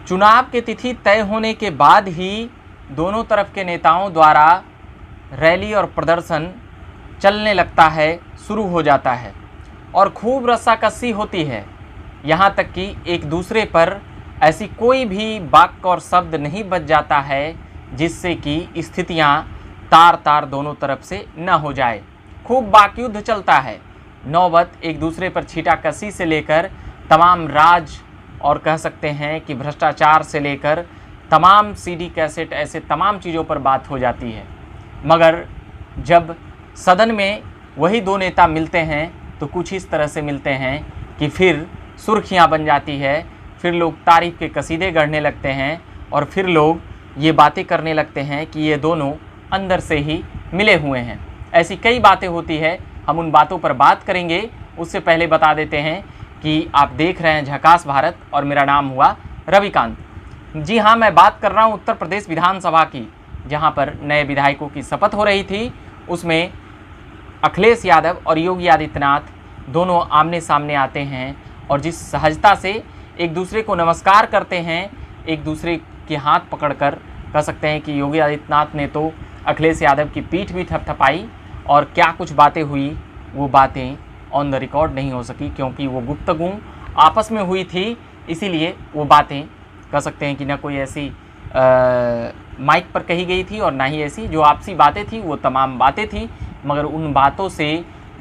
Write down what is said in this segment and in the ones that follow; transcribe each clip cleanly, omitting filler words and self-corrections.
चुनाव की तिथि तय होने के बाद ही दोनों तरफ के नेताओं द्वारा रैली और प्रदर्शन चलने लगता है, शुरू हो जाता है और खूब रस्साकसी होती है। यहाँ तक कि एक दूसरे पर ऐसी कोई भी वाक्य और शब्द नहीं बच जाता है जिससे कि स्थितियाँ तार तार दोनों तरफ से न हो जाए। खूब वाकयुद्ध चलता है। नौबत एक दूसरे पर छीटाकशी से लेकर तमाम राज और कह सकते हैं कि भ्रष्टाचार से लेकर तमाम सीडी कैसेट ऐसे तमाम चीज़ों पर बात हो जाती है। मगर जब सदन में वही दो नेता मिलते हैं तो कुछ इस तरह से मिलते हैं कि फिर सुर्खियां बन जाती है, फिर लोग तारीफ के कसीदे गढ़ने लगते हैं और फिर लोग ये बातें करने लगते हैं कि ये दोनों अंदर से ही मिले हुए हैं। ऐसी कई बातें होती है, हम उन बातों पर बात करेंगे। उससे पहले बता देते हैं कि आप देख रहे हैं झकास भारत और मेरा नाम हुआ रविकांत। जी हाँ, मैं बात कर रहा हूँ उत्तर प्रदेश विधानसभा की, जहाँ पर नए विधायकों की शपथ हो रही थी। उसमें अखिलेश यादव और योगी आदित्यनाथ दोनों आमने सामने आते हैं और जिस सहजता से एक दूसरे को नमस्कार करते हैं, एक दूसरे के हाथ पकड़कर, कह सकते हैं कि योगी आदित्यनाथ ने तो अखिलेश यादव की पीठ भी थपथपाई और क्या कुछ बातें हुई, वो बातें ऑन द रिकॉर्ड नहीं हो सकी क्योंकि वो गुफ्तगू आपस में हुई थी। इसीलिए वो बातें कह सकते हैं कि ना कोई ऐसी माइक पर कही गई थी और ना ही ऐसी जो आपसी बातें थी, वो तमाम बातें थी। मगर उन बातों से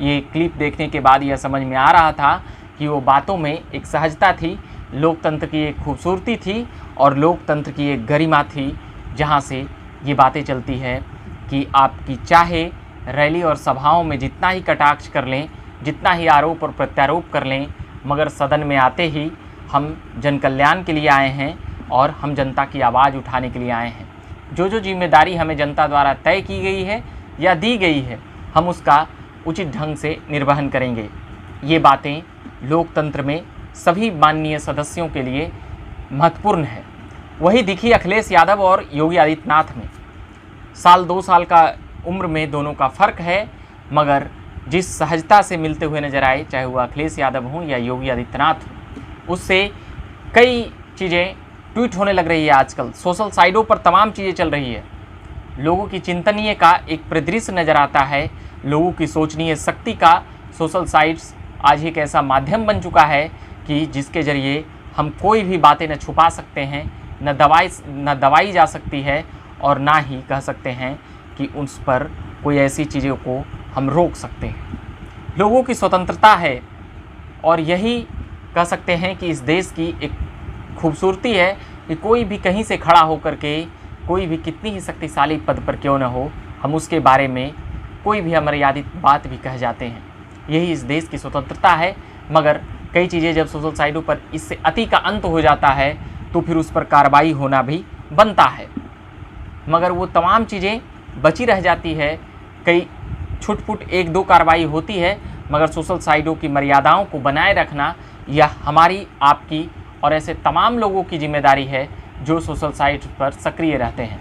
ये क्लिप देखने के बाद यह समझ में आ रहा था कि वो बातों में एक सहजता थी, लोकतंत्र की एक खूबसूरती थी और लोकतंत्र की एक गरिमा थी, जहाँ से ये बातें चलती है कि आपकी चाहे रैली और सभाओं में जितना ही कटाक्ष कर लें, जितना ही आरोप और प्रत्यारोप कर लें, मगर सदन में आते ही हम जन कल्याण के लिए आए हैं और हम जनता की आवाज़ उठाने के लिए आए हैं। जो जिम्मेदारी हमें जनता द्वारा तय की गई है या दी गई है, हम उसका उचित ढंग से निर्वहन करेंगे। ये बातें लोकतंत्र में सभी माननीय सदस्यों के लिए महत्वपूर्ण है। वही दिखी अखिलेश यादव और योगी आदित्यनाथ में। साल 2 साल का उम्र में दोनों का फ़र्क है, मगर जिस सहजता से मिलते हुए नजर आए, चाहे वो अखिलेश यादव हों या योगी आदित्यनाथ हों, उससे कई चीज़ें ट्वीट होने लग रही है। आजकल सोशल साइटों पर तमाम चीज़ें चल रही है। लोगों की चिंतनीय का एक परिदृश्य नज़र आता है, लोगों की सोचनीय शक्ति का सोशल साइट्स आज एक ऐसा माध्यम बन चुका है कि जिसके ज़रिए हम कोई भी बातें न छुपा सकते हैं, न दबाई जा सकती है और ना ही कह सकते हैं कि उस पर कोई ऐसी चीज़ों को हम रोक सकते हैं। लोगों की स्वतंत्रता है और यही कह सकते हैं कि इस देश की एक खूबसूरती है कि कोई भी कहीं से खड़ा होकर के, कोई भी कितनी ही शक्तिशाली पद पर क्यों न हो, हम उसके बारे में कोई भी अमर्यादित बात भी कह जाते हैं। यही इस देश की स्वतंत्रता है। मगर कई चीज़ें जब सोशल साइटों पर इससे अति का अंत हो जाता है तो फिर उस पर कार्रवाई होना भी बनता है। मगर वो तमाम चीज़ें बची रह जाती है। कई छुटपुट 1-2 कार्रवाई होती है, मगर सोशल साइटों की मर्यादाओं को बनाए रखना यह हमारी, आपकी और ऐसे तमाम लोगों की जिम्मेदारी है जो सोशल साइट पर सक्रिय रहते हैं।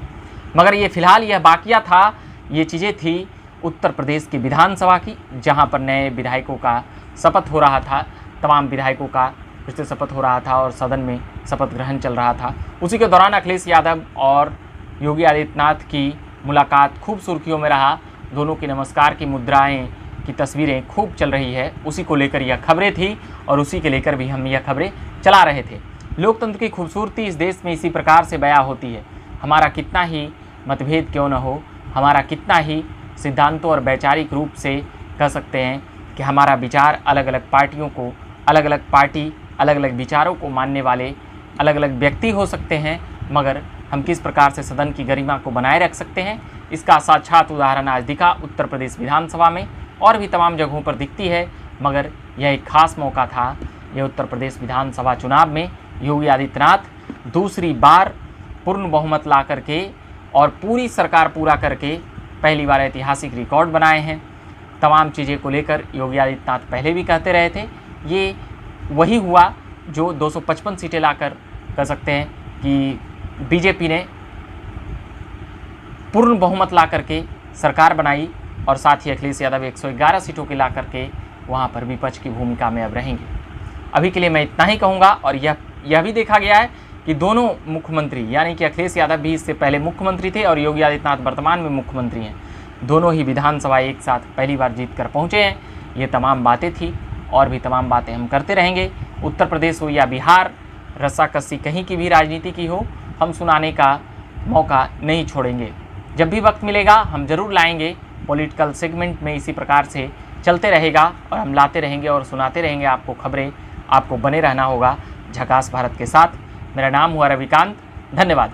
मगर ये फ़िलहाल यह बाकिया था, ये चीज़ें थी उत्तर प्रदेश की विधानसभा की, जहाँ पर नए विधायकों का शपथ हो रहा था। तमाम विधायकों का फिर से शपथ हो रहा था और सदन में शपथ ग्रहण चल रहा था। उसी के दौरान अखिलेश यादव और योगी आदित्यनाथ की मुलाकात खूब सुर्खियों में रहा। दोनों की नमस्कार की मुद्राएं की तस्वीरें खूब चल रही है। उसी को लेकर यह खबरें थी और उसी के लेकर भी हम यह खबरें चला रहे थे। लोकतंत्र की खूबसूरती इस देश में इसी प्रकार से बयां होती है। हमारा कितना ही मतभेद क्यों न हो, हमारा कितना ही सिद्धांतों और वैचारिक रूप से कह सकते हैं कि हमारा विचार अलग अलग पार्टियों को, अलग अलग पार्टी, अलग अलग विचारों को मानने वाले अलग अलग व्यक्ति हो सकते हैं, मगर हम किस प्रकार से सदन की गरिमा को बनाए रख सकते हैं, इसका साक्षात उदाहरण आज दिखा उत्तर प्रदेश विधानसभा में और भी तमाम जगहों पर दिखती है। मगर यह एक खास मौका था। यह उत्तर प्रदेश विधानसभा चुनाव में योगी आदित्यनाथ दूसरी बार पूर्ण बहुमत ला करके और पूरी सरकार पूरा करके पहली बार ऐतिहासिक रिकॉर्ड बनाए हैं। तमाम चीज़ें को लेकर योगी आदित्यनाथ पहले भी कहते रहे थे। ये वही हुआ जो 255 सीटें लाकर कह सकते हैं कि बीजेपी ने पूर्ण बहुमत ला करके सरकार बनाई और साथ ही अखिलेश यादव 111 सीटों के ला करके वहाँ पर विपक्ष की भूमिका में अब रहेंगे। अभी के लिए मैं इतना ही कहूँगा। और यह भी देखा गया है कि दोनों मुख्यमंत्री यानी कि अखिलेश यादव भी इससे पहले मुख्यमंत्री थे और योगी आदित्यनाथ वर्तमान में मुख्यमंत्री हैं, दोनों ही विधानसभा एक साथ पहली बार जीत कर पहुँचे हैं। ये तमाम बातें थी और भी तमाम बातें हम करते रहेंगे। उत्तर प्रदेश हो या बिहार, रस्साकसी कहीं की भी राजनीति की हो, हम सुनाने का मौका नहीं छोड़ेंगे। जब भी वक्त मिलेगा हम ज़रूर लाएंगे। पॉलिटिकल सेगमेंट में इसी प्रकार से चलते रहेगा और हम लाते रहेंगे और सुनाते रहेंगे आपको खबरें। आपको बने रहना होगा झकास भारत के साथ। मेरा नाम हुआ रविकांत। धन्यवाद।